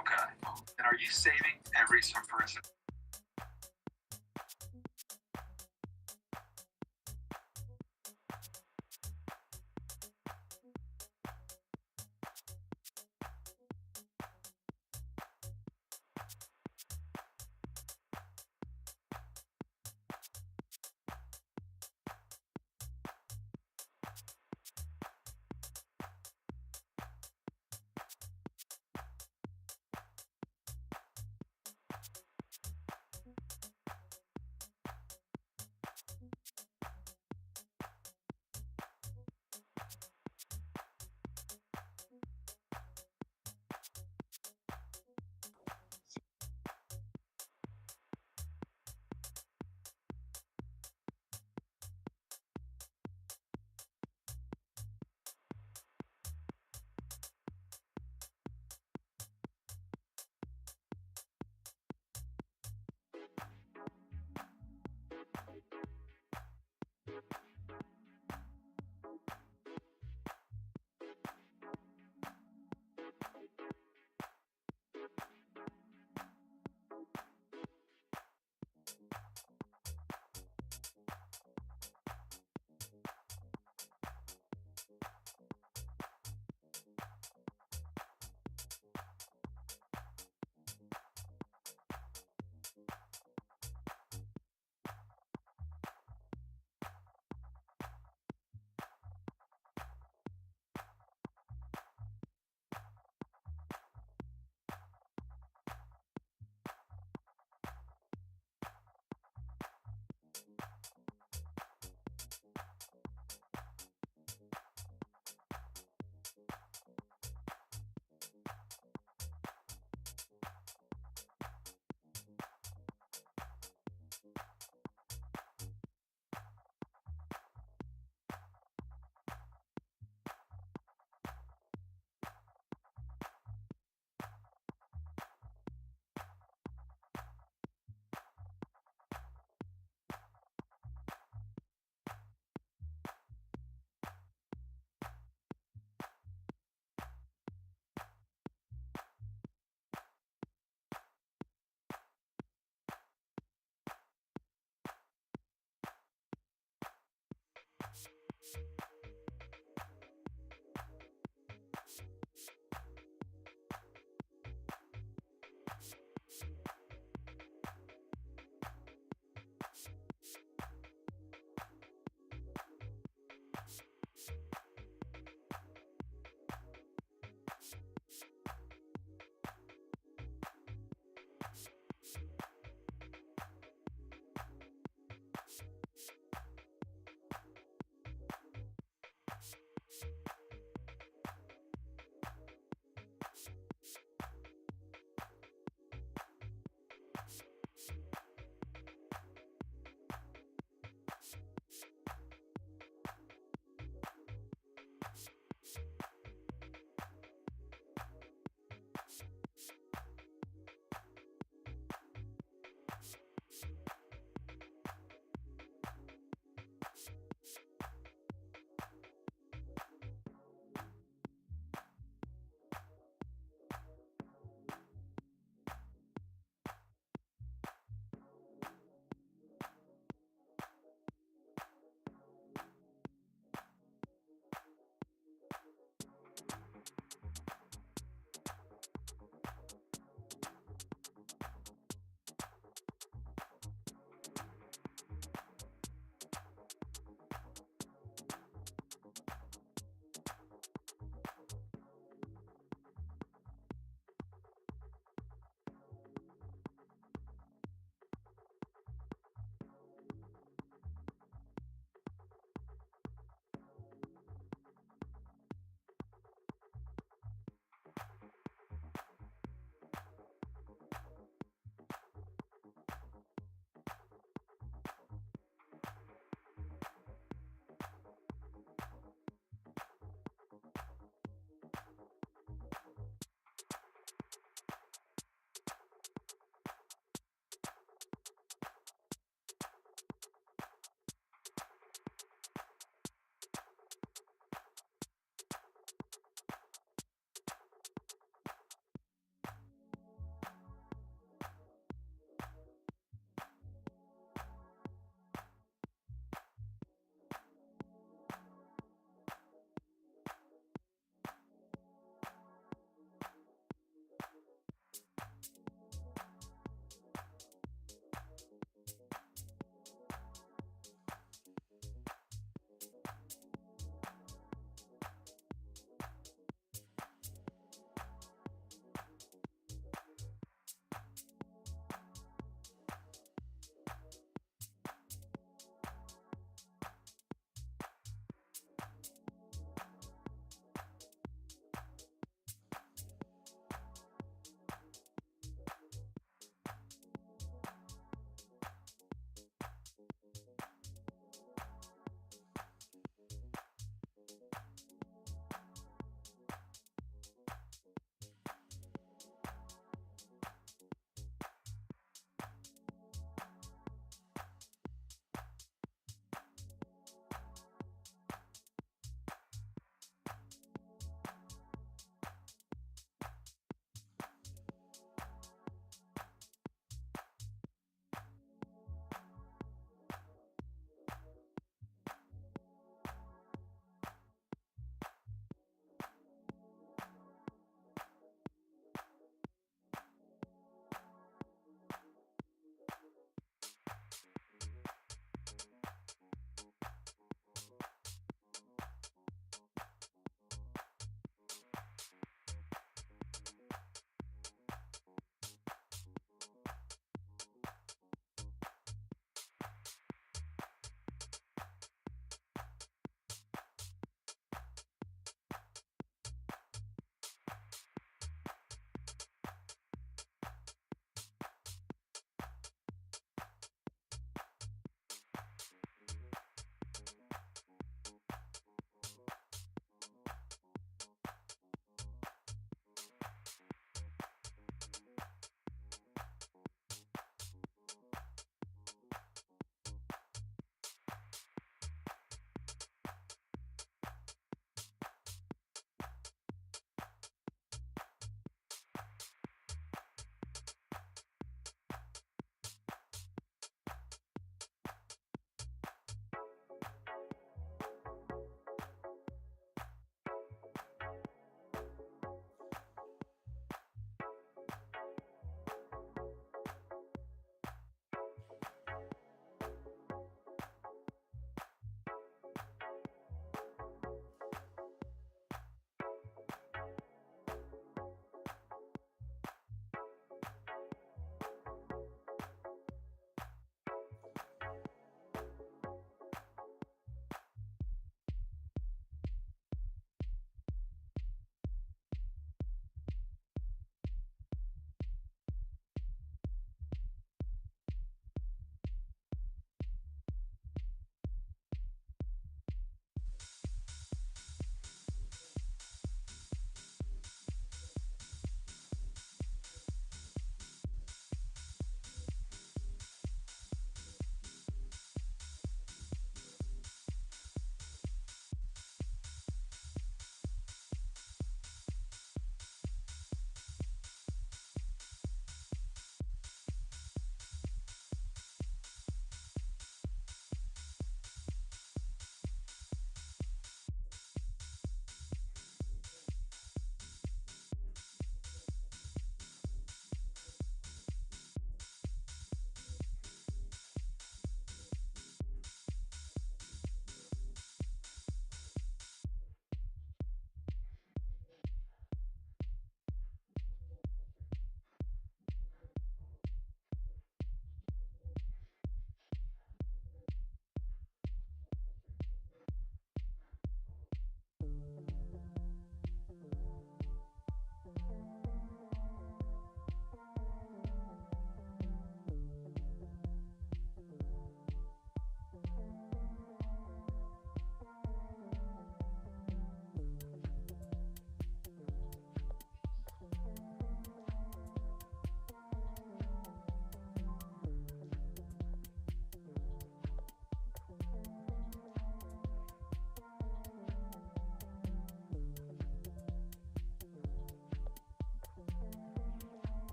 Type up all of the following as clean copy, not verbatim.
Okay. And are you saving every surprise?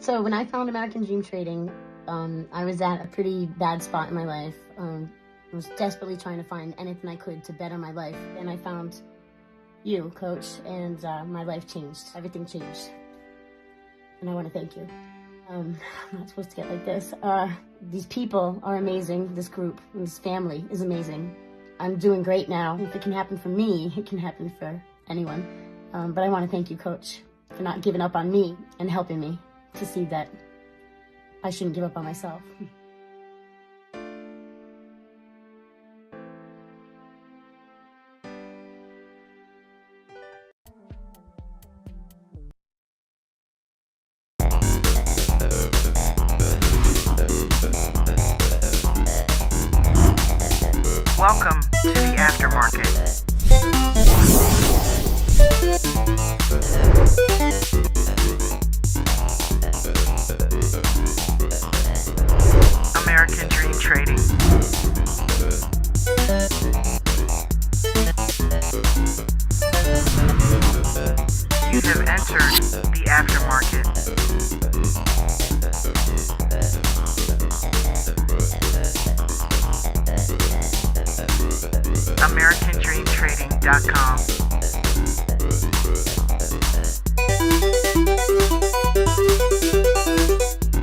So when I found American Dream Trading, I was at a pretty bad spot in my life. I was desperately trying to find anything I could to better my life. And I found you, Coach, and my life changed. Everything changed. And I want to thank you. I'm not supposed to get like this. These people are amazing. This group, this family is amazing. I'm doing great now. If it can happen for me, it can happen for anyone. But I want to thank you, Coach, for not giving up on me and helping me to see that I shouldn't give up on myself. Welcome to the Aftermarket. American Dream Trading. You have entered the Aftermarket. AmericanDreamTrading.com.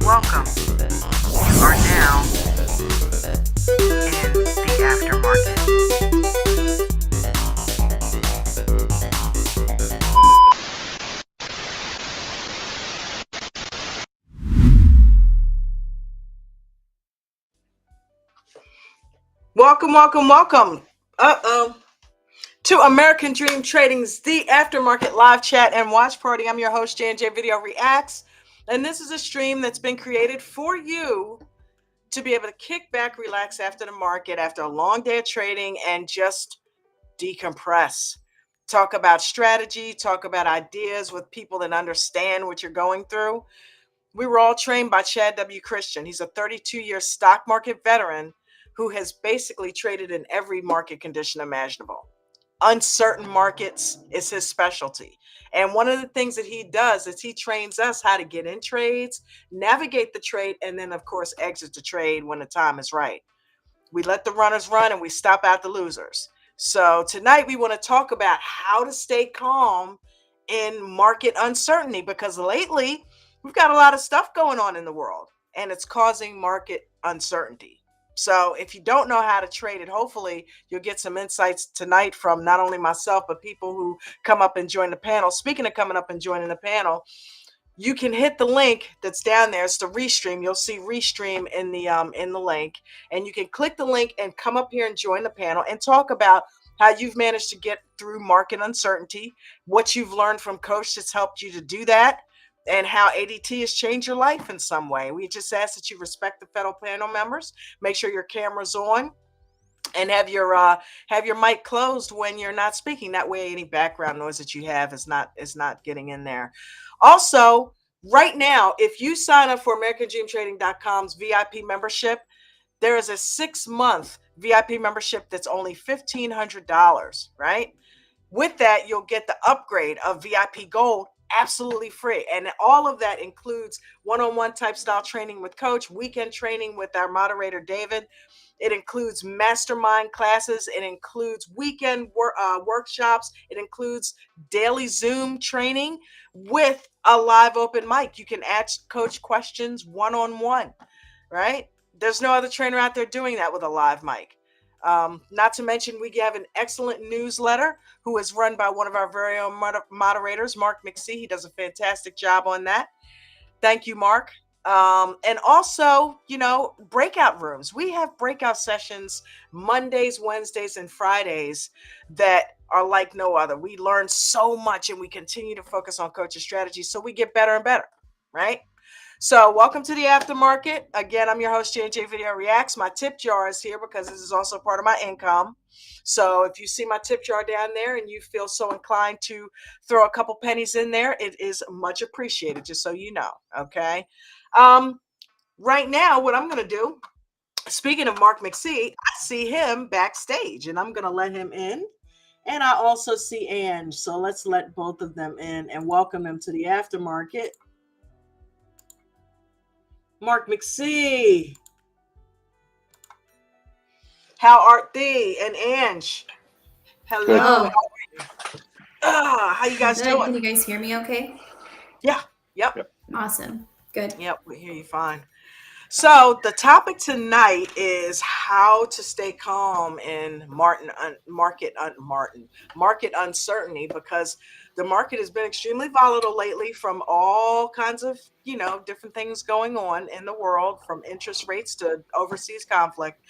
Welcome. You are now in the Aftermarket. Welcome. To American Dream Trading's The Aftermarket live chat and watch party. I'm your host, J&J Video Reacts, and this is a stream that's been created for you to be able to kick back, relax after the market, after a long day of trading, and just decompress. Talk about strategy, talk about ideas with people that understand what you're going through. We were all trained by Chad W. Christian. He's a 32-year stock market veteran who has basically traded in every market condition imaginable. Uncertain markets is his specialty. And one of the things that he does is he trains us how to get in trades, navigate the trade, and then, of course, exit the trade when the time is right. We let the runners run and we stop out the losers. So tonight we want to talk about how to stay calm in market uncertainty, because lately we've got a lot of stuff going on in the world and it's causing market uncertainty. So if you don't know how to trade it, hopefully you'll get some insights tonight from not only myself, but people who come up and join the panel. Speaking of coming up and joining the panel, you can hit the link that's down there. It's the restream. You'll see restream in the link, and you can click the link and come up here and join the panel and talk about how you've managed to get through market uncertainty, what you've learned from Coach that's helped you to do that, and how ADT has changed your life in some way. We just ask that you respect the fellow panel members, make sure your camera's on, and have your mic closed when you're not speaking. That way any background noise that you have is not getting in there. Also, right now, if you sign up for AmericanDreamTrading.com's VIP membership, there is a 6-month VIP membership that's only $1,500, right? With that, you'll get the upgrade of VIP Gold absolutely free. And all of that includes one-on-one type style training with Coach, weekend training with our moderator, David. It includes mastermind classes. It includes weekend workshops. It includes daily Zoom training with a live open mic. You can ask Coach questions one-on-one, right? There's no other trainer out there doing that with a live mic. Not to mention, we have an excellent newsletter who is run by one of our very own moderators, Mark McSee. He does a fantastic job on that. Thank you, Mark. And also, breakout rooms. We have breakout sessions Mondays, Wednesdays, and Fridays that are like no other. We learn so much and we continue to focus on coaching strategies so we get better and better, right? So welcome to the Aftermarket. Again, I'm your host, J&J Video Reacts. My tip jar is here because this is also part of my income. So if you see my tip jar down there and you feel so inclined to throw a couple pennies in there, it is much appreciated, just so you know, okay? Right now, what I'm going to do, speaking of Mark McSee, I see him backstage, and I'm going to let him in. And I also see Ange, so let's let both of them in and welcome them to the Aftermarket. Mark McSee. How art thee? And Ange. Hello. Good. How are you? How you guys Good. doing? Can you guys hear me okay? Yeah. Yep. Yep. Awesome. Good. Yep. We hear you fine. So the topic tonight is how to stay calm in market uncertainty, because the market has been extremely volatile lately from all kinds of, different things going on in the world, from interest rates to overseas conflict.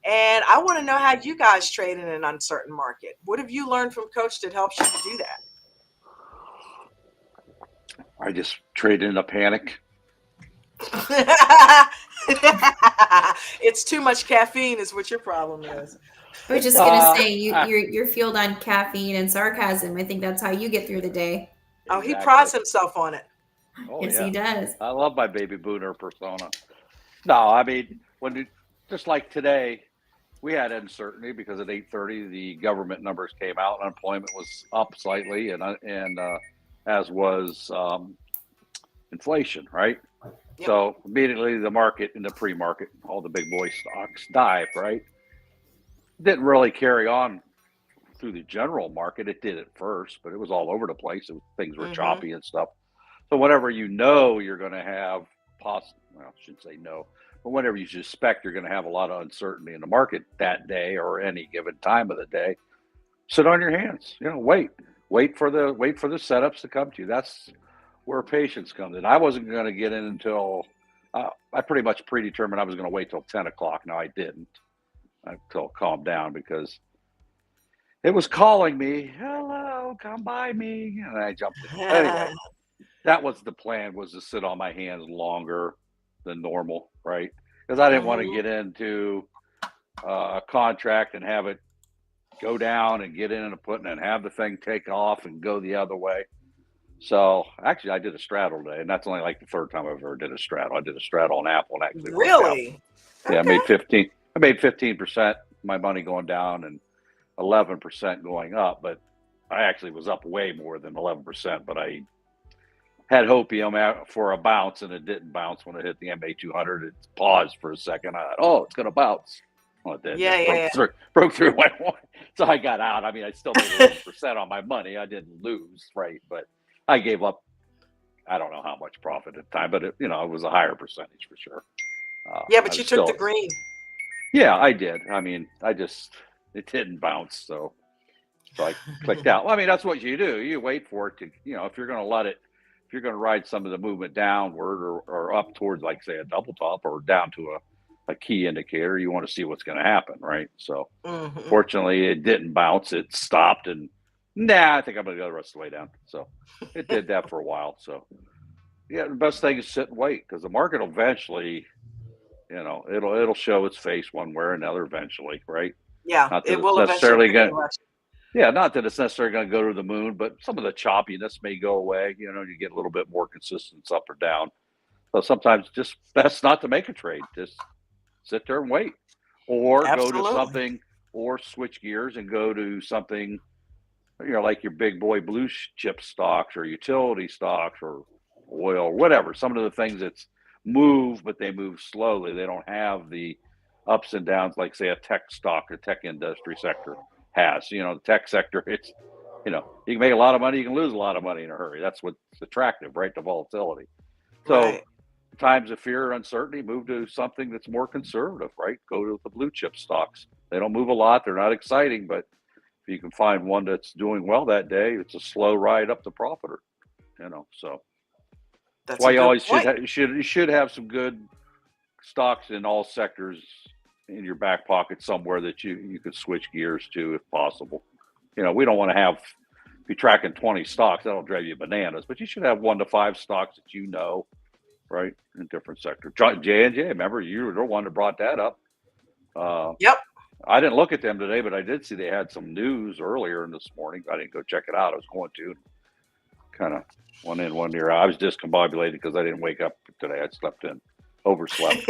And I want to know how you guys trade in an uncertain market. What have you learned from Coach that helps you to do I just traded in a panic. that? It's too much caffeine is what your problem is. I was just gonna say you're fueled on caffeine and sarcasm. I think that's how you get through the day. Oh, he Exactly. prides himself on it. Oh, Yes, yeah. he does. I love my baby boomer persona. No, I mean, just like today, we had uncertainty because at 8:30 the government numbers came out. Unemployment was up slightly, and as was inflation, right? Yep. So immediately the market in the pre-market, all the big boy stocks dived, right? Didn't really carry on through the general market. It did at first, but it was all over the place. Things were choppy and stuff. So whenever you're going to have well, I should say no, but whenever you suspect you're going to have a lot of uncertainty in the market that day or any given time of the day, sit on your hands. Wait for the setups to come to you. That's where patience comes in. I wasn't going to get in until I pretty much predetermined I was going to wait till 10 o'clock. Now I didn't until it calmed down because it was calling me, hello, come by me. And I jumped in. Anyway, that was the plan, was to sit on my hands longer than normal, right? Because I didn't want to get into a contract and have it go down and get in and put and have the thing take off and go the other way. So actually, I did a straddle today, and that's only like the third time I've ever did a straddle. I did a straddle on Apple, and actually Really? Yeah, I made 15% my money going down and 11% going up, but I actually was up way more than 11%. But I had hopium out for a bounce, and it didn't bounce when it hit the MA200. It paused for a second. I thought, oh, it's going to bounce. Well, it did. Yeah, Broke through. So I got out. I mean, I still made 11% on my money. I didn't lose, right? But I gave up, I don't know how much profit at the time, but it was a higher percentage for sure. Yeah, but you took the green. Yeah, I did. I mean, it didn't bounce. So I clicked out. Well, I mean, that's what you do. You wait for it to, if you're going to ride some of the movement downward or up towards, like, say, a double top or down to a key indicator, you want to see what's going to happen, right? So fortunately, it didn't bounce. It stopped and, I think I'm going to go the rest of the way down. So it did that for a while. So, yeah, the best thing is sit and wait, because the market will eventually, it'll show its face one way or another eventually, right? Yeah, not that it will necessarily eventually. not that it's necessarily going to go to the moon, but some of the choppiness may go away. You get a little bit more consistency up or down. So sometimes it's just best not to make a trade. Just sit there and wait, or Absolutely. go to something, or switch gears and go to something, like your big boy blue chip stocks or utility stocks or oil or whatever. Some of the things that's move, but they move slowly. They don't have the ups and downs like, say, a tech stock or tech industry sector has. The tech sector, it's, you can make a lot of money, you can lose a lot of money in a hurry. That's what's attractive, right? The volatility. So Right. Times of fear or uncertainty, move to something that's more conservative, right? Go to the blue chip stocks. They don't move a lot. They're not exciting, but if you can find one that's doing well that day, it's a slow ride up the profiter, so that's why you always should have some good stocks in all sectors in your back pocket somewhere that you could switch gears to if possible. We don't want to be tracking 20 stocks. That'll drive you bananas, but you should have 1 to 5 stocks that right, in different sectors. J&J, remember, you were the one that brought that up. Yep. I didn't look at them today, but I did see they had some news earlier this morning. I didn't go check it out. I was going to. Kind of one in, one ear. I was discombobulated because I didn't wake up today. I slept in, overslept.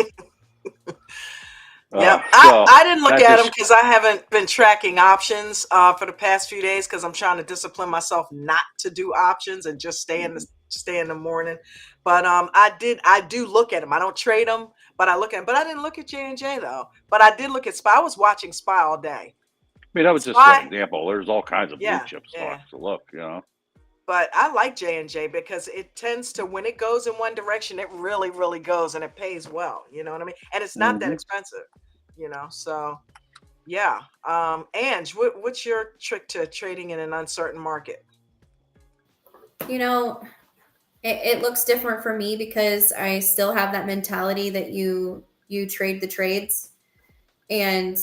Yeah, I didn't look at them because I haven't been tracking options for the past few days because I'm trying to discipline myself not to do options and just stay in stay in the morning. But I do look at them. I don't trade them, but I look at them. But I didn't look at J&J though. But I did look at SPY. I was watching SPY all day. I mean, that was just one SPY, example. There's all kinds of blue yeah, chip yeah. stocks to look, But I like J&J because it tends to, when it goes in one direction, it really, really goes and it pays well. You know what I mean? And it's not that Mhm. expensive, so yeah. Ange, what's your trick to trading in an uncertain market? You know, it looks different for me because I still have that mentality that you trade the trades. And,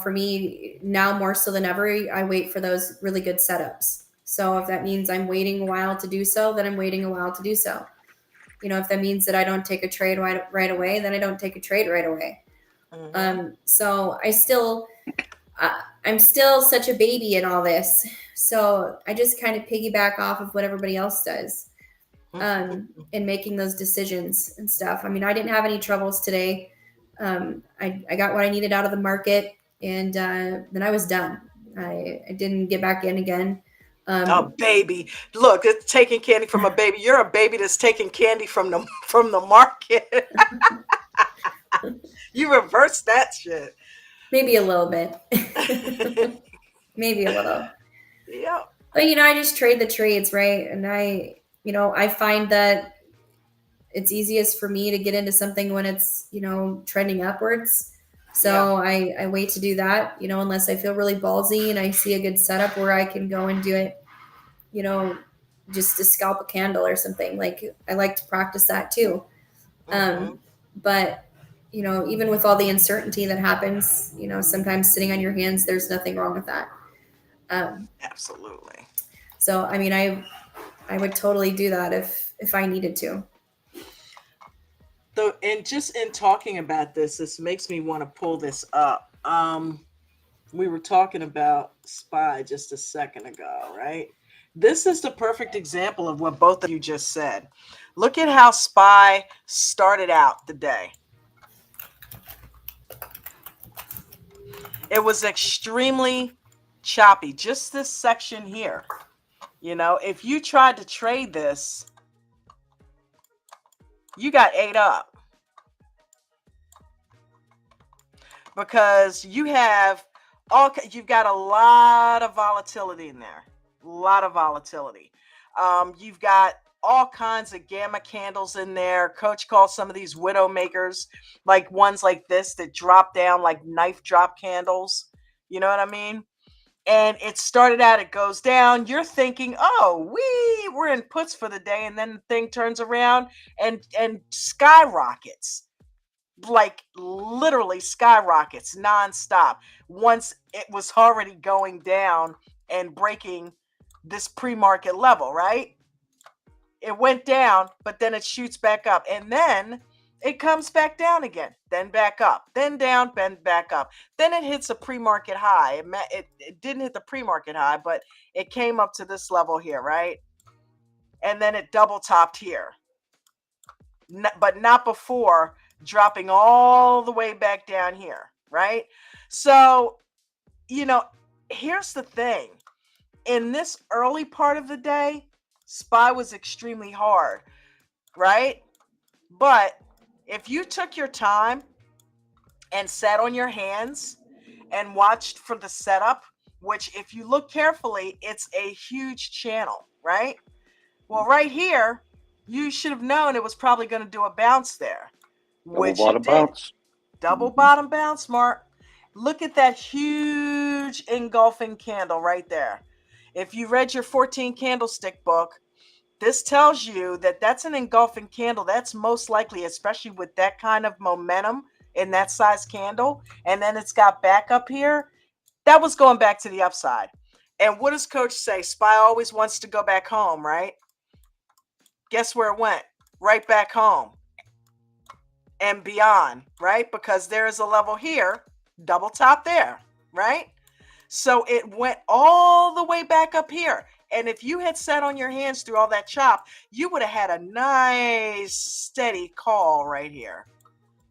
for me now more so than ever, I wait for those really good setups. So if that means I'm waiting a while to do so, then I'm waiting a while to do so. If that means that I don't take a trade right away, then I don't take a trade right away. So I'm still such a baby in all this. So I just kind of piggyback off of what everybody else does in making those decisions and stuff. I mean, I didn't have any troubles today. I got what I needed out of the market, and then I was done. I didn't get back in again. A baby. Look, it's taking candy from a baby. You're a baby that's taking candy from the market. You reverse that shit. Maybe a little bit. Maybe a little. Yeah. But I just trade the trades, right? And I find that it's easiest for me to get into something when it's, trending upwards. So I wait to do that, unless I feel really ballsy and I see a good setup where I can go and do it, just to scalp a candle or something. Like, I like to practice that too. But, even with all the uncertainty that happens, sometimes sitting on your hands, there's nothing wrong with that. Absolutely. So, I mean, I would totally do that if I needed to. So, and just in talking about this makes me want to pull this up. We were talking about SPY just a second ago, right? This is the perfect example of what both of you just said. Look at how SPY started out the day. It was extremely choppy, just this section here. If you tried to trade this, you got ate up. Because you've got a lot of volatility in there. A lot of volatility. You've got all kinds of gamma candles in there. Coach calls some of these widow makers, like ones like this that drop down like knife drop candles. You know what I mean? And it started out, it goes down. You're thinking, oh, we're in puts for the day. And then the thing turns around and skyrockets. Like literally skyrockets nonstop once it was already going down and breaking this pre-market level, right? It went down, but then it shoots back up, and then it comes back down again, then back up, then down, then back up. Then it hits a pre-market high. It didn't hit the pre-market high, but it came up to this level here, right? And then it double topped here, but not before dropping all the way back down here, right? So, here's the thing. In this early part of the day, SPY was extremely hard, right? But if you took your time and sat on your hands and watched for the setup, which if you look carefully, it's a huge channel, right? Well, right here, you should have known it was probably going to do a bounce there. Double bottom bounce. Double bottom bounce, Mark. Look at that huge engulfing candle right there. If you read your 14 candlestick book, this tells you that that's an engulfing candle. That's most likely, especially with that kind of momentum in that size candle. And then it's got back up here. That was going back to the upside. And what does Coach say? SPY always wants to go back home, right? Guess where it went? Right back home and beyond, right? Because there is a level here, double top there, right? So it went all the way back up here. And if you had sat on your hands through all that chop, you would have had a nice steady call right here.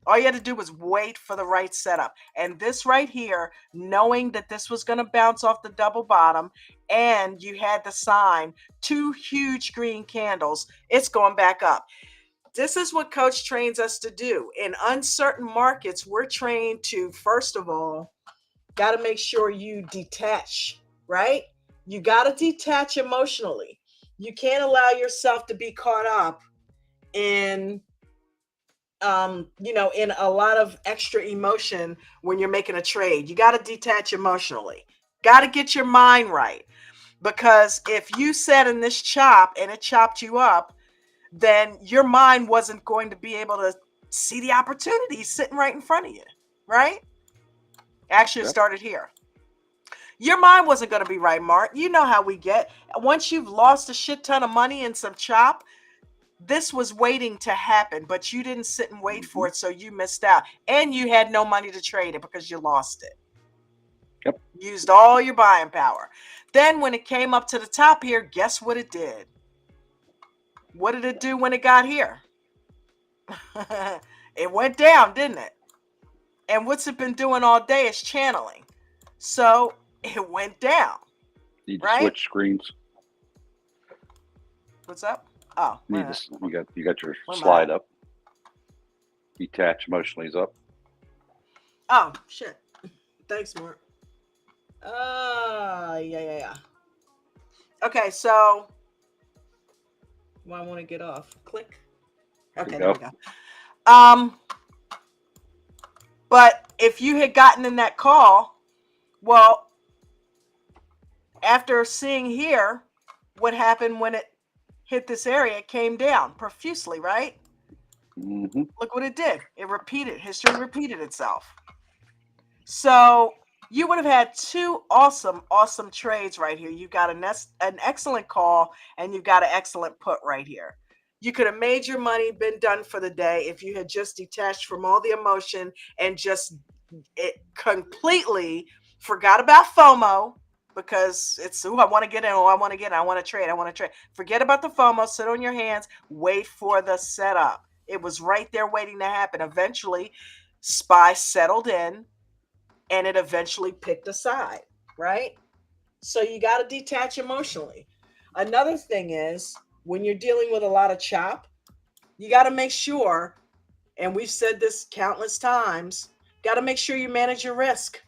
All you had to do was wait for the right setup. And this right here, knowing that this was going to bounce off the double bottom, and you had the sign, 2 huge green candles, it's going back up. This is what Coach trains us to do. In uncertain markets, we're trained to, first of all, got to make sure you detach, right? You got to detach emotionally. You can't allow yourself to be caught up in in a lot of extra emotion when you're making a trade. You got to detach emotionally. Got to get your mind right. Because if you sat in this chop and it chopped you up, then your mind wasn't going to be able to see the opportunity sitting right in front of you, right? Actually, it started here. Your mind wasn't going to be right, Mark. You know how we get. Once you've lost a shit ton of money in some chop, this was waiting to happen, but you didn't sit and wait for it, so you missed out. And you had no money to trade it because you lost it. Yep. Used all your buying power. Then when it came up to the top here, guess what it did? What did it do when it got here? It went down, didn't it? And what's it been doing all day is channeling. So it went down. Need to right? switch screens. What's up? Oh, You got your Where am I slide at? up. Detach emotionally is up. Oh, shit. Thanks, Mark. Yeah. Okay, so I want to get off. Click. Okay, there we go. But if you had gotten in that call, well, after seeing here what happened when it hit this area, it came down profusely, right? Mm-hmm. Look what it did. It repeated. History repeated itself. So you would have had 2 awesome trades right here. You got an excellent call, and you've got an excellent put right here. You could have made your money, been done for the day if you had just detached from all the emotion and just completely forgot about FOMO, because it's, I want to get in, I want to get in, I want to trade. Forget about the FOMO, sit on your hands, wait for the setup. It was right there waiting to happen. Eventually, SPY settled in, and it eventually picked a side, right? So you got to detach emotionally. Another thing is, when you're dealing with a lot of chop, you got to make sure, and we've said this countless times, got to make sure you manage your risk.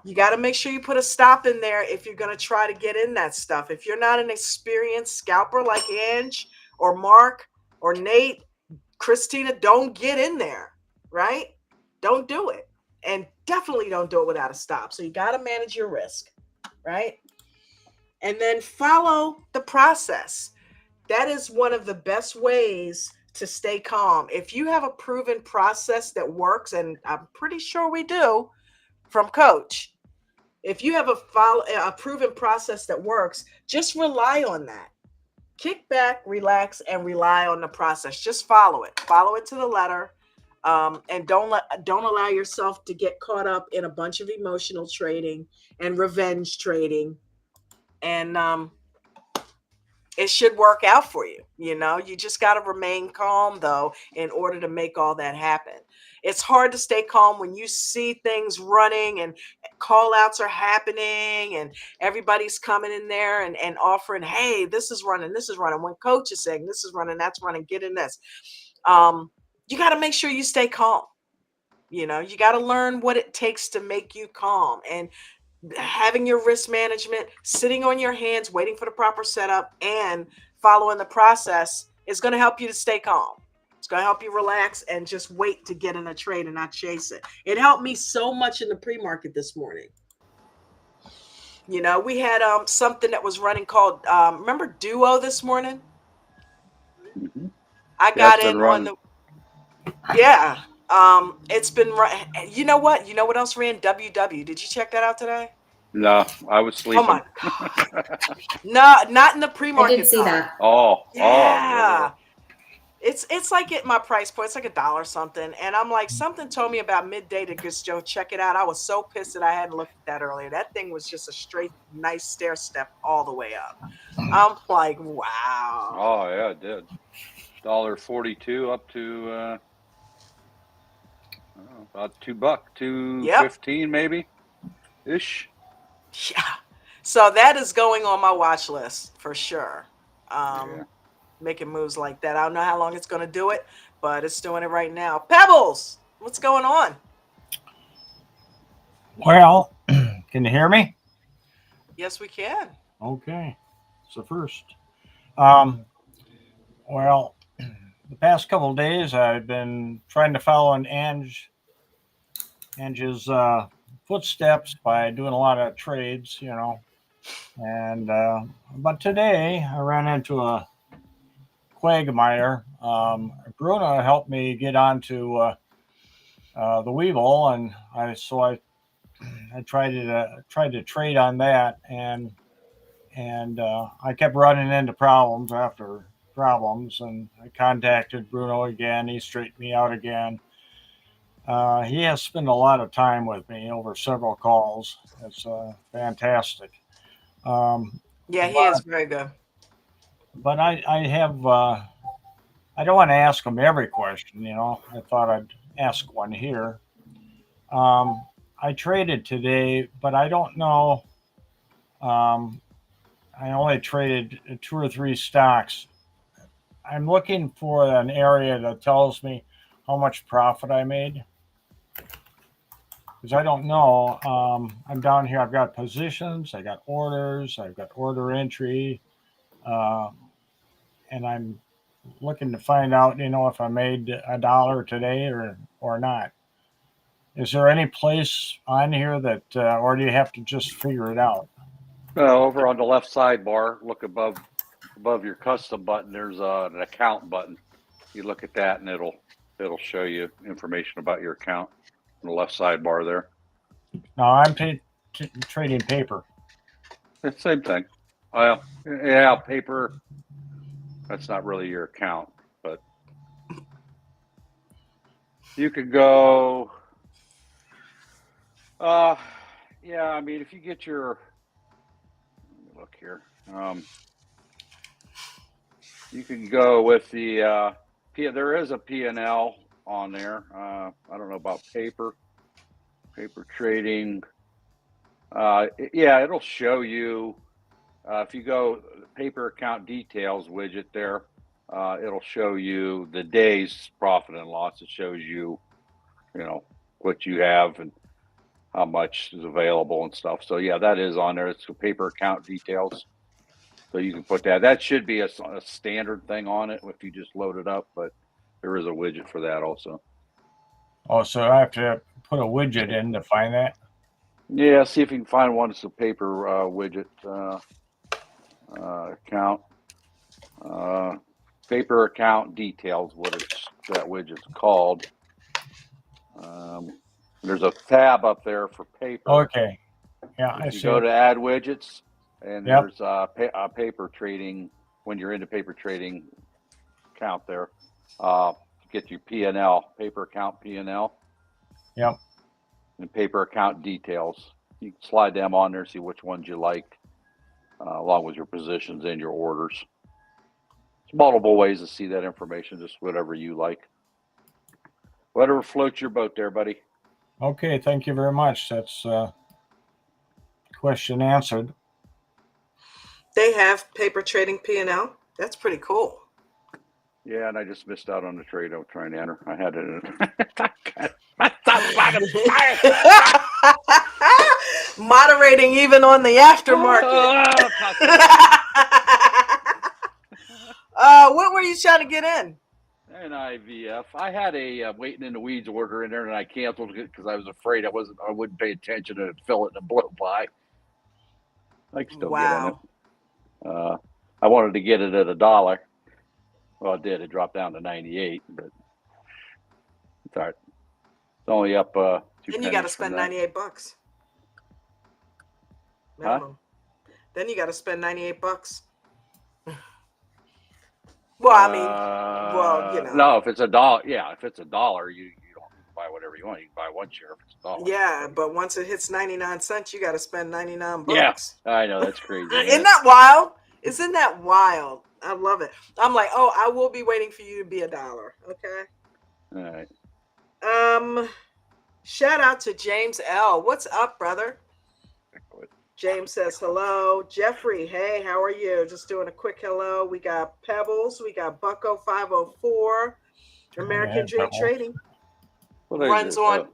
You got to make sure you put a stop in there if you're going to try to get in that stuff. If you're not an experienced scalper like Ange or Mark or Nate, Christina, don't get in there, right? Don't do it. And definitely don't do it without a stop. So you got to manage your risk, right? And then follow the process. That is one of the best ways to stay calm. If you have a proven process that works, and I'm pretty sure we do from Coach, if you have a proven process that works, just rely on that. Kick back, relax, and rely on the process. Just follow it. Follow it to the letter. And don't allow yourself to get caught up in a bunch of emotional trading and revenge trading. And it should work out for you. You just got to remain calm, though, in order to make all that happen. It's hard to stay calm when you see things running and call outs are happening and everybody's coming in there and offering, hey, this is running. When Coach is saying this is running, that's running, get in this. You got to make sure you stay calm. You got to learn what it takes to make you calm, and having your risk management, sitting on your hands, waiting for the proper setup, and following the process is going to help you to stay calm. It's going to help you relax and just wait to get in a trade and not chase it. It helped me so much in the pre-market this morning. We had something that was running called, remember Duo this morning? Mm-hmm. I got in on the, yeah. It's been, you know what else ran? WW. Did you check that out today? No, I was sleeping. Oh my God. No, not in the pre-market. I did see that. Oh, yeah. It's like at my price point. It's like $1 something, and I'm like, something told me about midday to just go check it out. I was so pissed that I hadn't looked at that earlier. That thing was just a straight, nice stair step all the way up. I'm like, wow. Oh yeah, it did. $1.42 up to About $2, Yep. $2.15 maybe ish. Yeah. So that is going on my watch list for sure. Yeah. Making moves like that. I don't know how long it's going to do it, but it's doing it right now. Pebbles, what's going on? Well, can you hear me? Yes, we can. Okay, it's the first. Um, well, the past couple of days I've been trying to follow in Ange's footsteps by doing a lot of trades, And but today I ran into a quagmire. Bruno helped me get onto the Weevil, and I tried to trade on that, and I kept running into problems after problems, and I contacted Bruno again. He straightened me out again. He has spent a lot of time with me over several calls. It's fantastic. Um, Yeah, he but is very good. but I have I don't want to ask him every question. I thought I'd ask one here. I traded today, but I don't know. Um, I only traded 2 or 3 stocks. I'm looking for an area that tells me how much profit I made, because I don't know. I'm down here. I've got positions. I got orders. I've got order entry, uh, and I'm looking to find out, if I made $1 today or not. Is there any place on here that, or do you have to just figure it out? Over on the left sidebar, look above your custom button. There's an account button. You look at that, and it'll show you information about your account on the left sidebar there. No, I'm trading paper. It's the same thing. Well, yeah, paper. That's not really your account, but you could go. Yeah. I mean, if you get your, let me look here. You can go with the there is a P&L on there. I don't know about paper trading. Yeah, it'll show you if you go paper account details widget there. It'll show you the day's profit and loss. It shows you, what you have and how much is available and stuff. So yeah, that is on there. It's the paper account details. So you can put that. That should be a standard thing on it if you just load it up, but there is a widget for that also. Oh, so I have to put a widget in to find that? Yeah, see if you can find one that's a paper widget account. Paper account details, that widget's called. There's a tab up there for paper. Okay. Yeah, I If see. you go to add widgets, and Yep. there's paper trading. When you're into paper trading account there, get your P&L, paper account P&L. Yep. And paper account details. You can slide them on there, see which ones you like, along with your positions and your orders. There's multiple ways to see that information, just whatever you like. Whatever floats your boat there, buddy. Okay, thank you very much. That's question answered. They have paper trading P&L. That's pretty cool. Yeah, and I just missed out on the trade I was trying to enter. I had it. Moderating even on the aftermarket. What were you trying to get in? An IVF. I had a waiting in the weeds order in there, and I canceled it because I was afraid I wouldn't pay attention and fill it and blow by. I can still get in it. I wanted to get it at $1. Well, it did. It dropped down to 98, but it's all right. It's only up 2 Then you got to spend $98. Minimum. Huh? Then you got to spend $98. Well, I mean, No, if it's $1, yeah, if it's $1, you don't buy whatever you want. You can buy one share if it's $1. Yeah, but once it hits 99 cents, you got to spend $99. Yeah, I know, that's crazy. Isn't that wild? Isn't that wild? I love it. I'm like, oh, I will be waiting for you to be $1. Okay. All right. Shout out to James L. What's up, brother? James says hello. Jeffrey, hey, how are you? Just doing a quick hello. We got Pebbles. We got Bucko 504. American Dream Trading runs on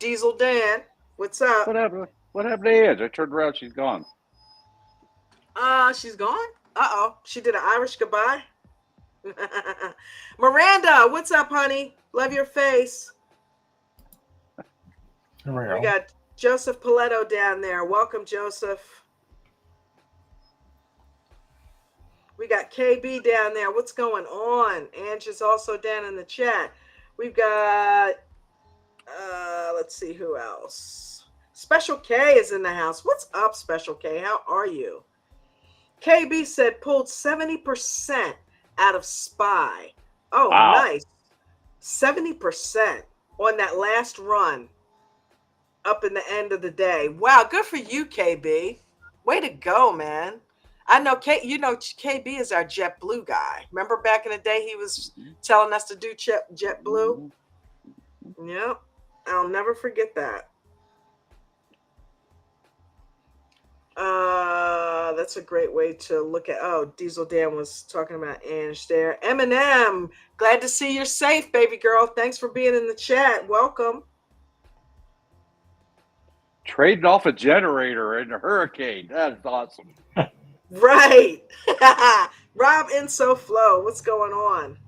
Diesel Dan. What's up? What happened? What happened to Edge? I turned around. She's gone. She's gone. Uh-oh. She did an Irish goodbye. Miranda, what's up, honey? Love your face. We got Joseph Paletto down there. Welcome, Joseph. We got KB down there. What's going on? Ange is also down in the chat. We've got, let's see who else. Special K is in the house. What's up, Special K? How are you? KB said pulled 70% out of SPY. Oh, wow. Nice. 70% on that last run up in the end of the day. Wow, good for you, KB. Way to go, man. I know KB is our JetBlue guy. Remember back in the day he was telling us to do JetBlue? Yep. I'll never forget that. That's a great way to look at. Oh, Diesel Dan was talking about Ange there. Eminem, glad to see you're safe, baby girl. Thanks for being in the chat. Welcome. Trading off a generator in a hurricane. That's awesome. Right. Rob InsoFlow, what's going on?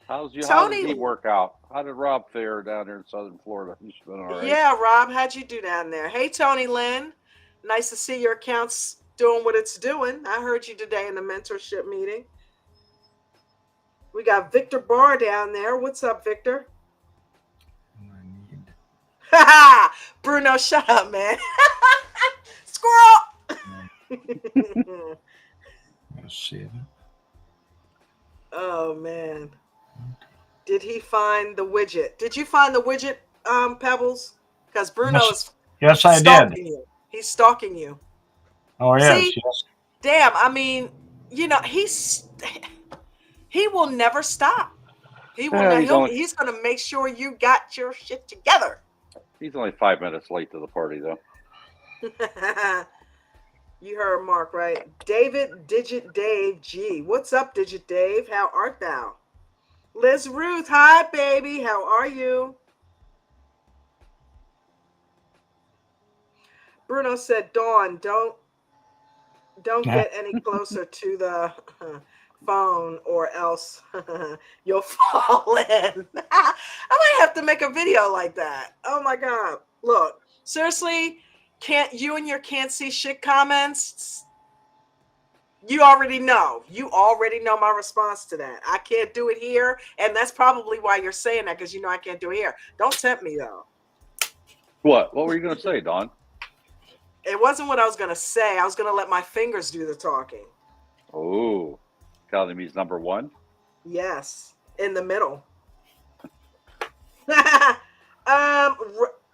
How did he work out? How did Rob fare down there in Southern Florida? He's been all right. Yeah, Rob, how'd you do down there? Hey, Tony Lynn. Nice to see your account's doing what it's doing. I heard you today in the mentorship meeting. We got Victor Barr down there. What's up, Victor? Bruno, shut up, man. Squirrel. Let's see. Oh, man. Did he find the widget? Did you find the widget, Pebbles? Because Bruno is I did. You. He's stalking you. Oh, yes. Yes. Damn, I mean, he will never stop. He will he's going to make sure you got your shit together. He's only 5 minutes late to the party, though. You heard Mark, right? David Digit Dave G. What's up, Digit Dave? How art thou? Liz Ruth, hi, baby. How are you? Bruno said, Dawn, don't get any closer to the phone or else you'll fall in. I might have to make a video like that. Oh my God. Look, seriously, can't see shit comments? You already know my response to that. I can't do it here. And that's probably why you're saying that, because I can't do it here. Don't tempt me though. What were you going to say, Dawn? It wasn't what I was going to say. I was going to let my fingers do the talking. Oh, telling me he's number one? Yes, in the middle.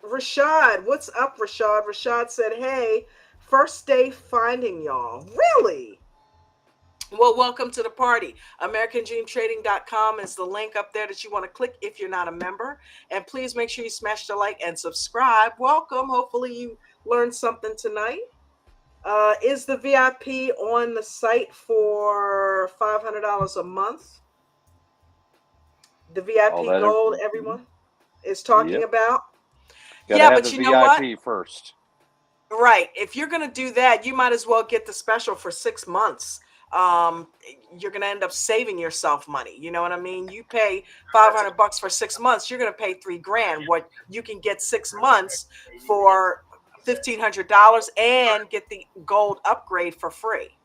Rashad, what's up, Rashad? Rashad said, hey, first day finding y'all. Really? Well, welcome to the party. AmericanDreamTrading.com is the link up there that you want to click if you're not a member. And please make sure you smash the like and subscribe. Welcome. Hopefully you learned something tonight. Is the VIP on the site for $500 a month? The VIP gold everyone is talking about. But you know what? First. Right. If you're going to do that, you might as well get the special for 6 months. You're going to end up saving yourself money. You know what I mean? You pay $500 for 6 months. You're going to pay $3,000. What you can get 6 months for $1,500 and get the gold upgrade for free,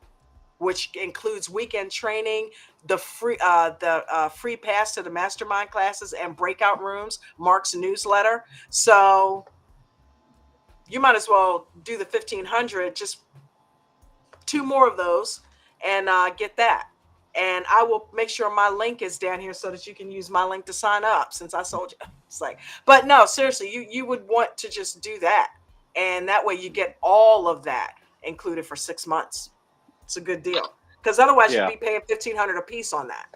which includes weekend training, the free pass to the mastermind classes and breakout rooms, Mark's newsletter. So you might as well do the $1,500, just 2 more of those, and get that. And I will make sure my link is down here so that you can use my link to sign up, since I sold you. It's like, but no, seriously, you would want to just do that. And that way you get all of that included for 6 months. It's a good deal. Because otherwise you'd be paying $1,500 a piece on that.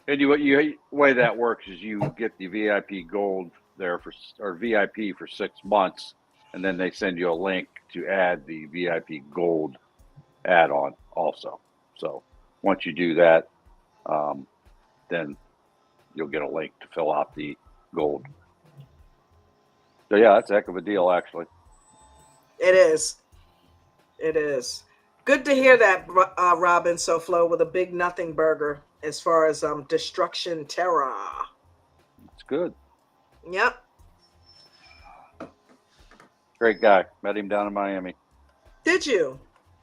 And you way that works is you get the VIP gold there or VIP for 6 months, and then they send you a link to add the VIP gold add-on also. So once you do that, then you'll get a link to fill out the gold. So yeah, that's a heck of a deal, actually. It is. It is. Good to hear that, Robin SoFlo, with a big nothing burger as far as Destruction Terra. It's good. Yep. Great guy. Met him down in Miami. Did you?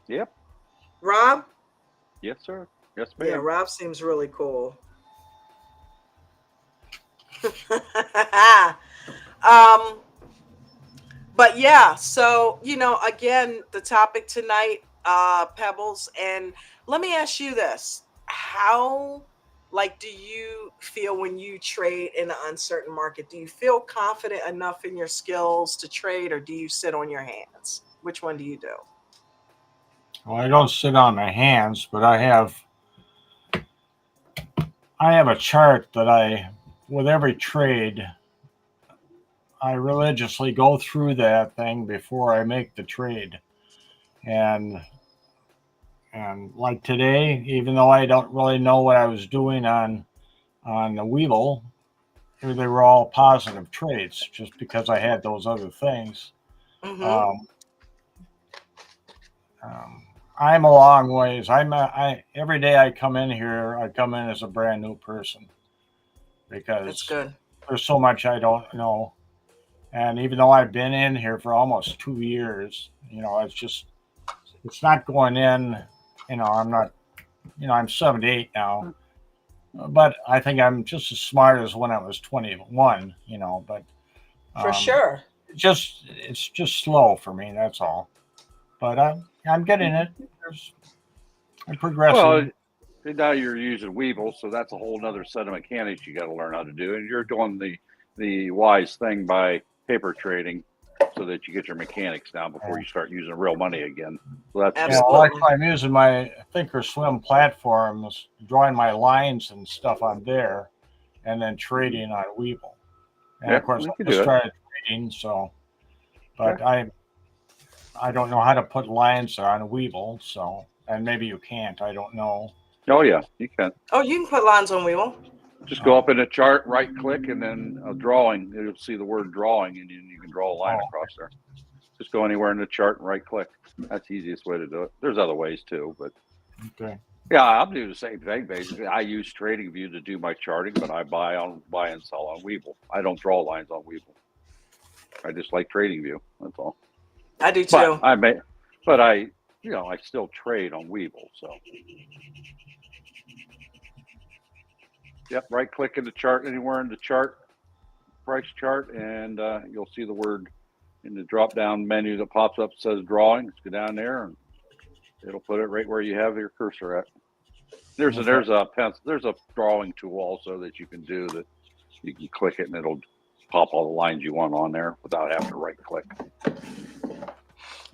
Yep. Rob? Yes, sir. Yes, ma'am. Yeah, Rob seems really cool. But yeah, so again, the topic tonight, Pebbles, and let me ask you this: how, do you feel when you trade in an uncertain market? Do you feel confident enough in your skills to trade, or do you sit on your hands? Which one do you do? Well, I don't sit on my hands, but I have a chart that with every trade, I religiously go through that thing before I make the trade. And like today, even though I don't really know what I was doing on the Weevil, they were all positive trades just because I had those other things. Mm-hmm. I'm a long ways. Every day I come in here, I come in as a brand new person because That's good. there's so much I don't know. And even though I've been in here for almost 2 years, it's not going in, I'm not, I'm 78 now, but I think I'm just as smart as when I was 21, but For sure. it's just slow for me. That's all. But I'm getting it. I'm progressing. Well, now you're using Weevil, so that's a whole other set of mechanics you got to learn how to do. And you're doing the wise thing by paper trading so that you get your mechanics down before you start using real money again. So that's Absolutely. I'm using my Thinkorswim platforms, drawing my lines and stuff on there, and then trading on Weevil. And of course, I just started trading, but I don't know how to put lines on Weevil, and maybe you can't. I don't know. Oh yeah, you can. Oh, you can put lines on Weevil. Just go up in the chart, right click, and then a drawing. You'll see the word drawing, and you can draw a line across there. Just go anywhere in the chart and right click. That's the easiest way to do it. There's other ways too, but okay. Yeah, I'll do the same thing basically. I use TradingView to do my charting, but I buy and sell on Weevil. I don't draw lines on Weevil. I just like TradingView. That's all. I do too. But I still trade on Weevil. So, yep, right click in the chart anywhere in the chart, price chart, and you'll see the word in the drop down menu that pops up that says drawing. Just go down there and it'll put it right where you have your cursor at. There's a drawing tool also that you can do that you can click it and it'll pop all the lines you want on there without having to right click.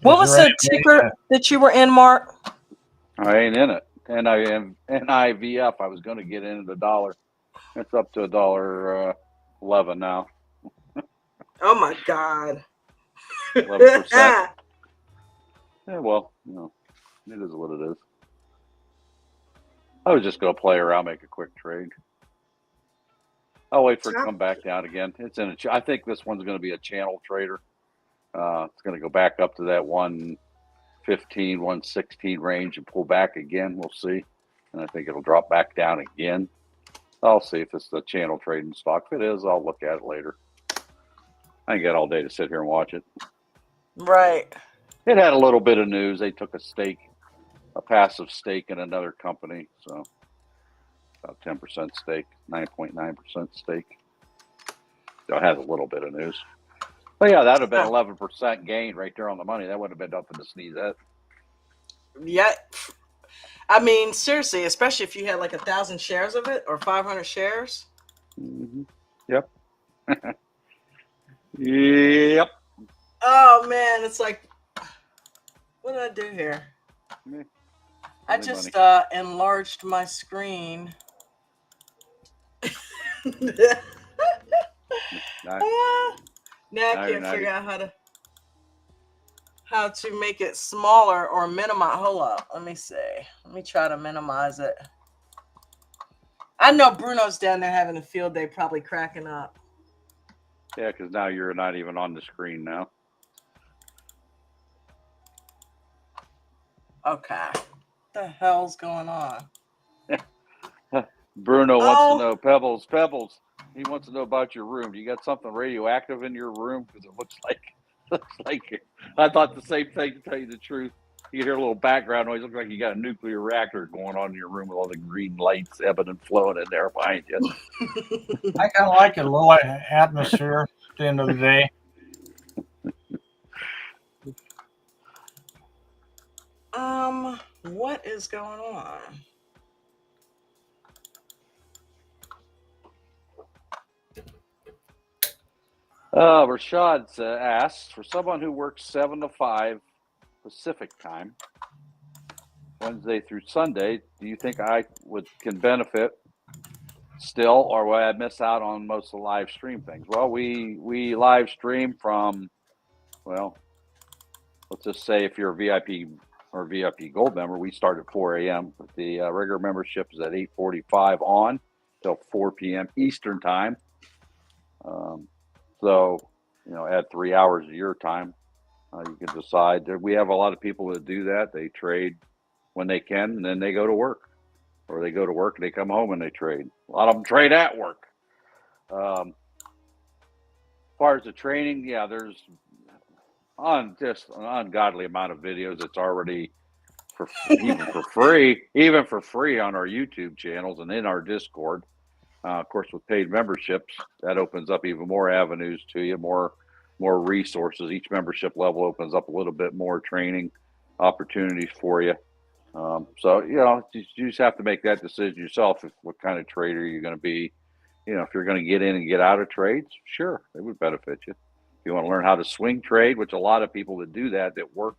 What was the ticker that you were in, Mark? I ain't in it. NIVF. I was going to get in at $1. It's up to $1.11 now. Oh my God. 11%. Yeah, well, it is what it is. I was just going to play around, make a quick trade. I'll wait for it to come back down again. It's I think this one's going to be a channel trader. It's going to go back up to that 115, 116 range and pull back again. We'll see. And I think it'll drop back down again. I'll see if it's the channel trading stock. If it is, I'll look at it later. I ain't got all day to sit here and watch it. Right. It had a little bit of news. They took a passive stake in another company. So about 10% stake, 9.9% stake. So it has a little bit of news. But yeah, that would have been 11% gain right there on the money. That would have been nothing to sneeze at. Yeah. I mean, seriously, especially if you had like 1,000 shares of it or 500 shares. Mm-hmm. Yep. Yep. Oh man, it's like, what did I do here? I just enlarged my screen. Now, Now I now you're can't not figure even, out how to make it smaller or minimize. Hold up, let me see. Let me try to minimize it. I know Bruno's down there having a field day, probably cracking up. yeah, because now you're not even on the screen now. Okay, what the hell's going on? Bruno wants to Oh, know, Pebbles. He wants to know about your room. Do you got something radioactive in your room? Because it looks like it. I thought the same thing. To tell you the truth, you hear a little background noise. Looks like you got a nuclear reactor going on in your room with all the green lights ebbing and flowing in there behind you. I kind of like a little atmosphere at the end of the day. what is going on? Rashad asks, for someone who works 7 to 5 Pacific time, Wednesday through Sunday, do you think I can benefit still, or will I miss out on most of the live stream things? Well, we live stream from, well, let's just say if you're a VIP or VIP Gold member, we start at 4 a.m. But the regular membership is at 8:45 on till 4 p.m. Eastern time. So, add 3 hours of your time. You can decide. We have a lot of people that do that. They trade when they can, and then they go to work. Or they go to work and they come home and they trade. A lot of them trade at work. As far as the training, yeah, there's just an ungodly amount of videos that's already even for free on our YouTube channels and in our Discord. Of course, with paid memberships, that opens up even more avenues to you, more resources. Each membership level opens up a little bit more training opportunities for you. So, you just have to make that decision yourself. What kind of trader you're going to be. If you're going to get in and get out of trades, sure, it would benefit you. If you want to learn how to swing trade, which a lot of people that do that work,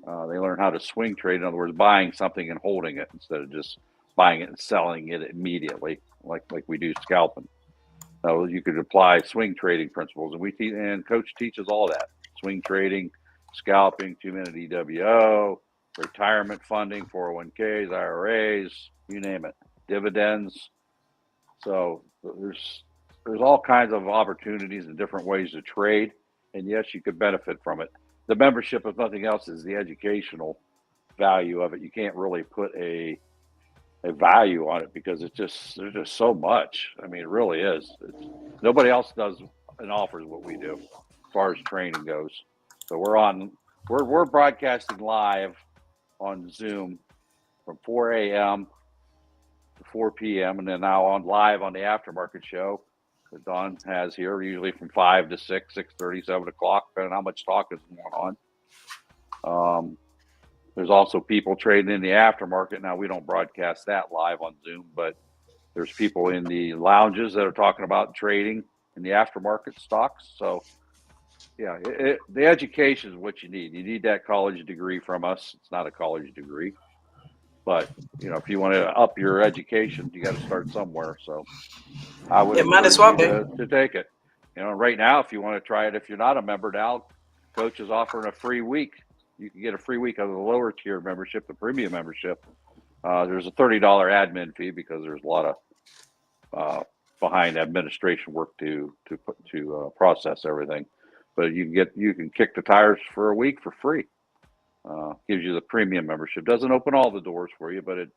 they learn how to swing trade. In other words, buying something and holding it instead of just buying it and selling it immediately, like we do scalping. So you could apply swing trading principles, and Coach teaches all that: swing trading, scalping, 2-minute EWO, retirement funding, 401ks, IRAs, you name it, dividends. So there's all kinds of opportunities and different ways to trade, and yes, you could benefit from it. The membership, if nothing else, is the educational value of it. You can't really put a value on it because there's just so much. I mean, it really is. Nobody else does and offers what we do as far as training goes. So we're broadcasting live on Zoom from 4 a.m. to 4 p.m. and then now live on the Aftermarket show that Don has here, usually from 5 to 6, 6:30, 7 o'clock, depending on how much talk is going on. There's also people trading in the Aftermarket. Now, we don't broadcast that live on Zoom, but there's people in the lounges that are talking about trading in the Aftermarket stocks. So, yeah, the education is what you need. You need that college degree from us. It's not a college degree. But, if you want to up your education, you got to start somewhere. So I would It might encourage as well you be. to take it. Right now, if you want to try it, if you're not a member now, Coach is offering a free week. You can get a free week of the lower tier membership, the premium membership. There's a $30 admin fee because there's a lot of behind administration work to process everything. But you can kick the tires for a week for free. Gives you the premium membership. Doesn't open all the doors for you, but it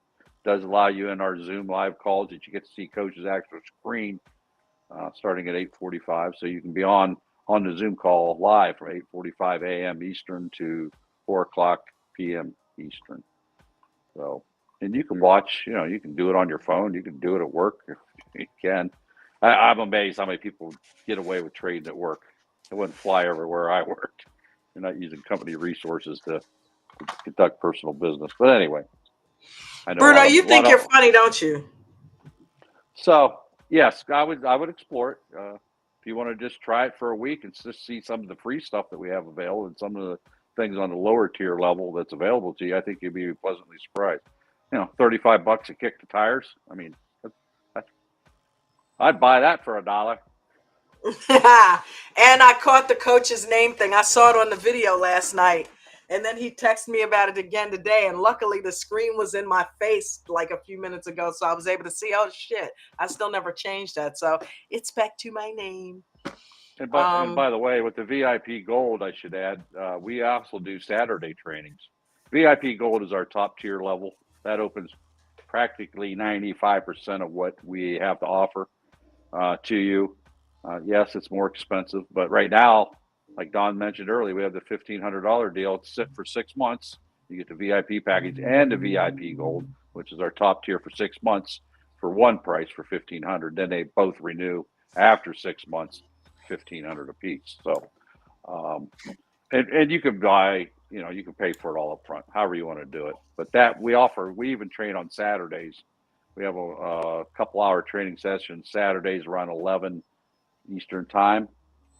does allow you in our Zoom live calls that you get to see Coach's actual screen starting at 8:45. So you can be on the Zoom call live from 8:45 a.m. Eastern to 4 o'clock p.m. Eastern. So, and you can watch, you can do it on your phone. You can do it at work if you can. I'm amazed how many people get away with trading at work. It wouldn't fly everywhere I worked. You're not using company resources to conduct personal business. But anyway, I know Bruno, you think you're funny, don't you? So yes, I would explore it. If you want to just try it for a week and just see some of the free stuff that we have available and some of the things on the lower tier level that's available to you, I think you'd be pleasantly surprised. $35 to kick the tires. I mean, I'd buy that for $1. And I caught the coach's name thing. I saw it on the video last night. And then he texted me about it again today. And luckily the screen was in my face like a few minutes ago. So I was able to see, oh shit, I still never changed that. So it's back to my name. And by the way, with the VIP Gold, I should add, we also do Saturday trainings. VIP Gold is our top tier level. That opens practically 95% of what we have to offer to you. Yes, it's more expensive, but right now, like Don mentioned earlier, we have the $1,500 deal. It's set for 6 months. You get the VIP package and the VIP Gold, which is our top tier for 6 months for one price for $1,500. Then they both renew after 6 months, $1,500 a piece. So, and you can buy, you can pay for it all up front, however you want to do it. But that we even train on Saturdays. We have a couple hour training session Saturdays around 11 Eastern time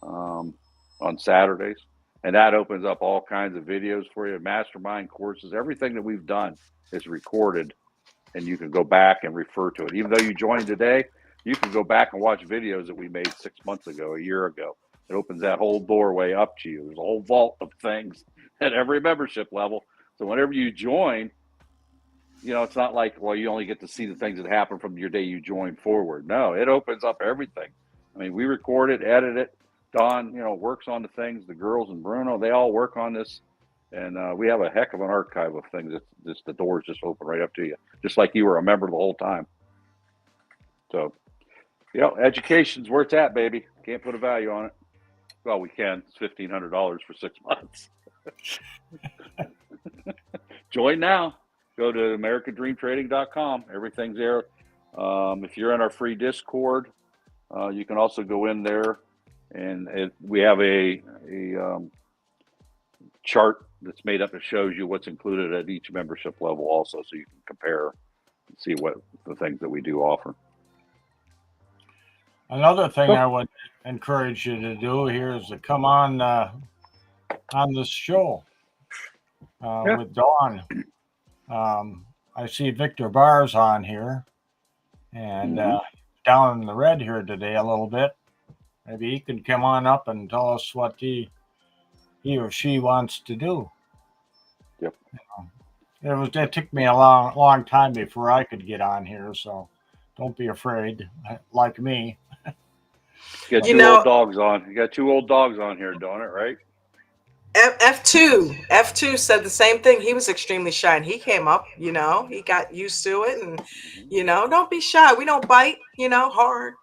on Saturdays. And that opens up all kinds of videos for you, mastermind courses. Everything that we've done is recorded, and you can go back and refer to it. Even though you joined today, you can go back and watch videos that we made 6 months ago, a year ago. It opens that whole doorway up to you. There's a whole vault of things at every membership level. So whenever you join, it's not like, well, you only get to see the things that happen from your day you join forward. No, it opens up everything. I mean, we record it, edit it. Don, works on the things. The girls and Bruno, they all work on this. And we have a heck of an archive of things that the doors just open right up to you, just like you were a member the whole time. So, education's where it's at, baby. Can't put a value on it. Well, we can. It's $1,500 for 6 months. Join now. Go to AmericanDreamTrading.com. Everything's there. If you're in our free Discord, you can also go in there, and we have a chart that's made up that shows you what's included at each membership level also, so you can compare and see what the things that we do offer. Another thing I would encourage you to do here is to come on this show with Dawn. I see Victor Barr's on here, and down in the red here today a little bit. Maybe he can come on up and tell us what he or she wants to do. Yep. It took me a long time before I could get on here, so don't be afraid, like me. You got two old dogs on. You got 2 old dogs on here doing it, right? F2 said the same thing. He was extremely shy, and he came up. He got used to it, and don't be shy. We don't bite. Hard.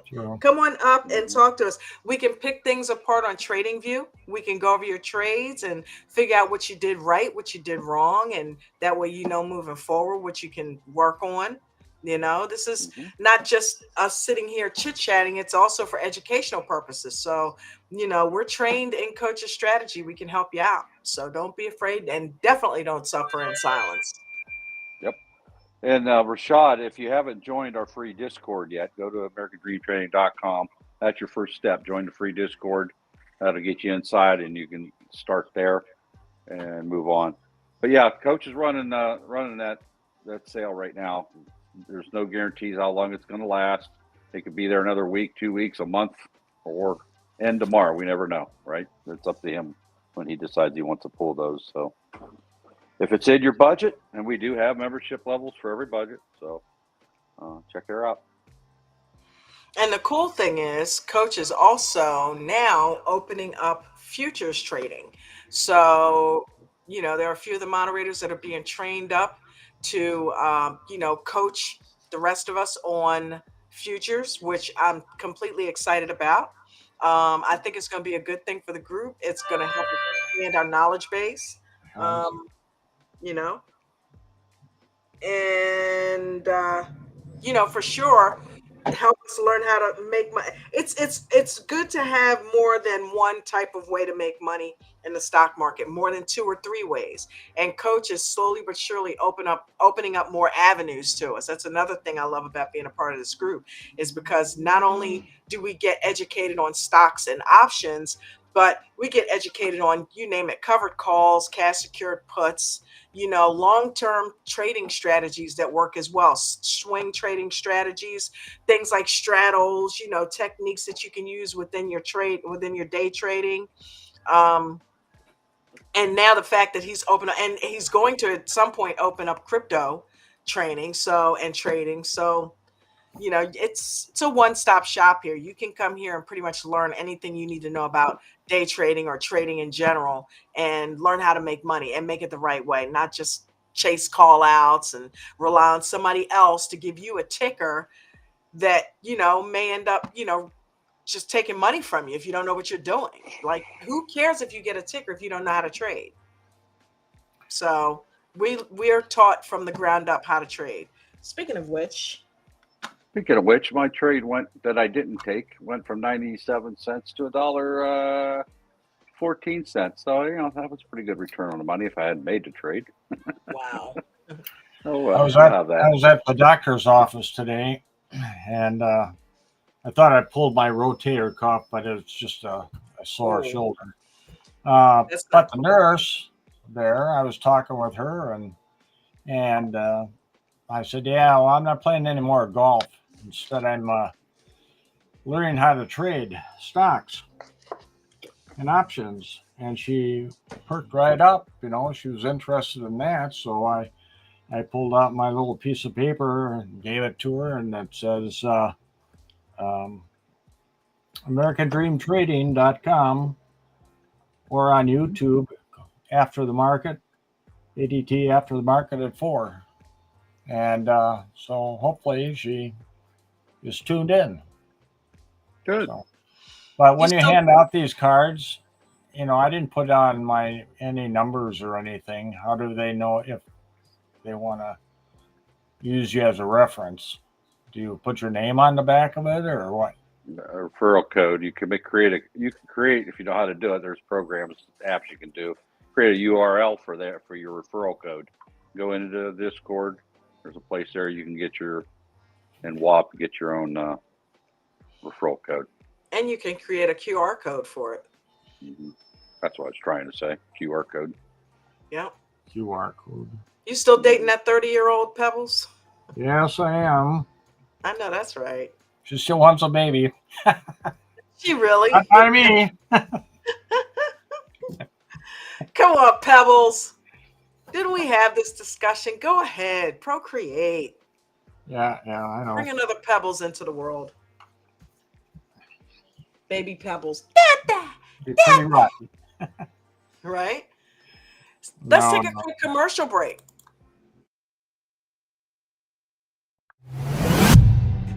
Sure. Come on up and talk to us. We can pick things apart on TradingView. We can go over your trades and figure out what you did right, what you did wrong, and that way moving forward what you can work on. This is not just us sitting here chit-chatting. It's also for educational purposes. So, we're trained in coach's strategy. We can help you out. So don't be afraid, and definitely don't suffer in silence. Yep. And Rashad, if you haven't joined our free Discord yet, go to AmericanDreamTrading.com. That's your first step. Join the free Discord. That'll get you inside, and you can start there and move on. But yeah, Coach is running that sale right now. There's no guarantees how long it's going to last. It could be there another week, 2 weeks, a month, or end tomorrow. We never know, right? It's up to him when he decides he wants to pull those. So if it's in your budget, and we do have membership levels for every budget, so check her out. And the cool thing is, Coach is also now opening up futures trading. So, there are a few of the moderators that are being trained up to, coach the rest of us on futures, which I'm completely excited about. I think it's going to be a good thing for the group. It's going to help us expand our knowledge base, and, for sure, help us learn how to make money. It's good to have more than one type of way to make money in the stock market, more than 2 or 3 ways. And Coach is slowly but surely opening up more avenues to us. That's another thing I love about being a part of this group, is because not only do we get educated on stocks and options, but we get educated on, you name it, covered calls, cash secured puts, long-term trading strategies that work as well, swing trading strategies, things like straddles, techniques that you can use within your day trading. And now the fact that he's going to at some point open up crypto training, and trading. So, it's a one-stop shop here. You can come here and pretty much learn anything you need to know about day trading or trading in general, and learn how to make money and make it the right way, not just chase call outs and rely on somebody else to give you a ticker that, may end up, just taking money from you if you don't know what you're doing. Like, who cares if you get a ticker if you don't know how to trade? So we're taught from the ground up how to trade. Speaking of which, my trade that I didn't take went from 97 cents to $1.14. So that was a pretty good return on the money if I hadn't made the trade. wow. Oh well, I was at the doctor's office today, and I thought I pulled my rotator cuff, but it was just a sore shoulder. But the nurse there, I was talking with her, and I said, "Yeah, well, I'm not playing any more golf. Instead, I'm learning how to trade stocks and options." And she perked right up. She was interested in that, so I pulled out my little piece of paper and gave it to her, and it says AmericanDreamTrading.com, or on YouTube, After the Market, ADT After the Market at 4. And so hopefully she is tuned in. Good. But when you hand out these cards, I didn't put on any numbers or anything. How do they know if they want to use you as a reference? Do you put your name on the back of it, or what? A referral code. You can create if you know how to do it. There's programs, apps you can do. Create a URL for your referral code. Go into Discord. There's a place there you can get and WAP get your own referral code. And you can create a QR code for it. Mm-hmm. That's what I was trying to say. QR code. Yeah. QR code. You still dating that 30-year-old Pebbles? Yes, I am. I know that's right. She still wants a baby. She really? Not by me. Come on, Pebbles. Didn't we have this discussion? Go ahead. Procreate. Yeah, I know. Bring another Pebbles into the world. Baby Pebbles. Be pretty rocky. Right? Let's take a quick commercial break.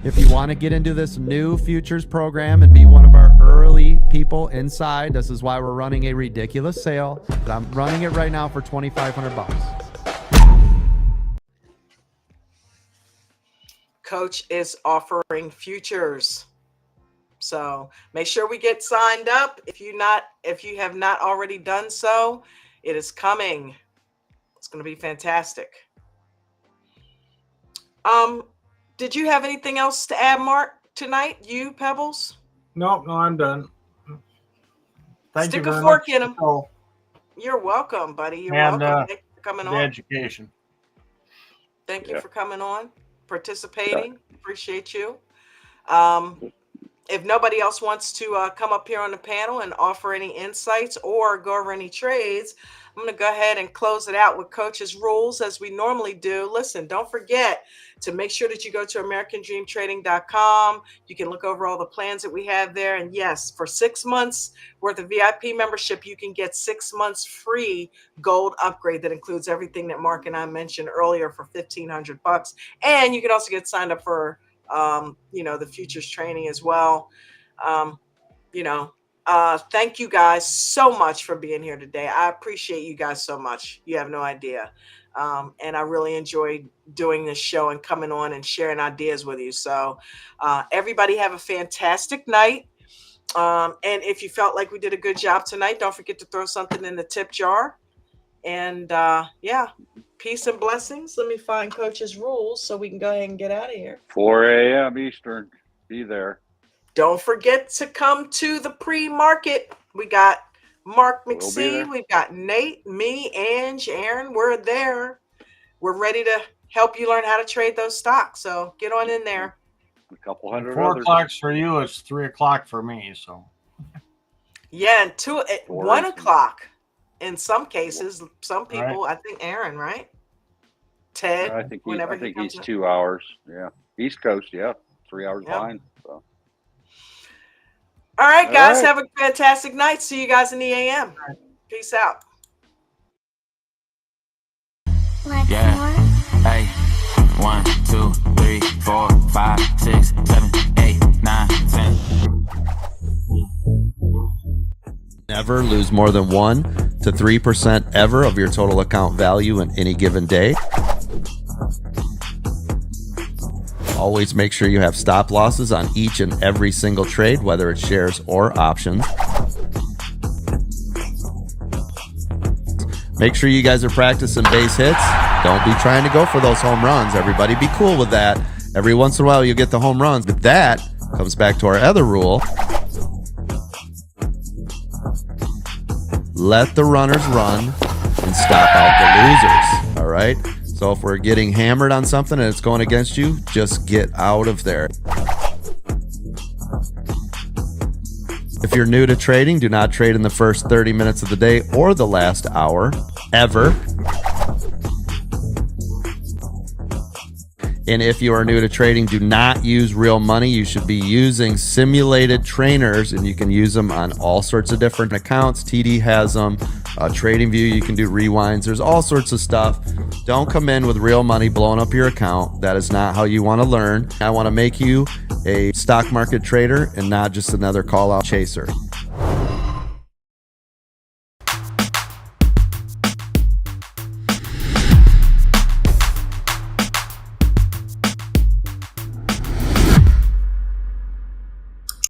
If you want to get into this new futures program and be one of our early people inside, this is why we're running a ridiculous sale. But I'm running it right now for $2,500. Coach is offering futures. So make sure we get signed up. If you have not already done so, it is coming. It's going to be fantastic. Did you have anything else to add, Mark, tonight? You, Pebbles? No, I'm done. Thank you very Stick a fork much. in them. You're welcome, buddy. You're welcome. Thank you for coming on. Education. Thank you for coming on, participating. Appreciate you. If nobody else wants to come up here on the panel and offer any insights or go over any trades, I'm going to go ahead and close it out with Coach's rules as we normally do. Listen, don't forget to make sure that you go to AmericanDreamTrading.com. You can look over all the plans that we have there. And yes, for 6 months worth of VIP membership, you can get 6 months free gold upgrade that includes everything that Mark and I mentioned earlier for $1,500. And you can also get signed up for the futures training as well. Thank you guys so much for being here today. I appreciate you guys so much. You have no idea. And I really enjoyed doing this show and coming on and sharing ideas with you. So everybody have a fantastic night. And if you felt like we did a good job tonight, don't forget to throw something in the tip jar. And peace and blessings. Let me find Coach's rules so we can go ahead and get out of here. 4 a.m. Eastern. Be there. Don't forget to come to the pre-market. We got Mark We'll be McSee. there. We've got Nate, me, Ange, Aaron. We're there. We're ready to help you learn how to trade those stocks. So get on in there. A couple And hundred 4 others. o'clock for you. It's 3 o'clock for me. So Yeah, and 1 Eastern. o'clock in some cases. Some people, I think Aaron, right? Ted, I think whenever he he's comes in. 2 hours. Yeah, East Coast. Yeah, 3 hours Yep. behind. So. All right, All guys, right. have a fantastic night. See you guys in the AM. Peace out. Yeah. Hey. 1, 2, 3, 4, 5, 6, 7, 8, 9, 10. Never lose more than 1 to 3% ever of your total account value in any given day. Always make sure you have stop losses on each and every single trade, whether it's shares or options. Make sure you guys are practicing base hits. Don't be trying to go for those home runs. Everybody be cool with that. Every once in a while you get the home runs, but that comes back to our other rule. Let the runners run and stop out the losers. All right? So if we're getting hammered on something and it's going against you, just get out of there. If you're new to trading, do not trade in the first 30 minutes of the day or the last hour, ever. And if you are new to trading, do not use real money. You should be using simulated trainers, and you can use them on all sorts of different accounts. TD has them. TradingView, you can do rewinds. There's all sorts of stuff. Don't come in with real money blowing up your account. That is not how you want to learn. I want to make you a stock market trader and not just another call-out chaser.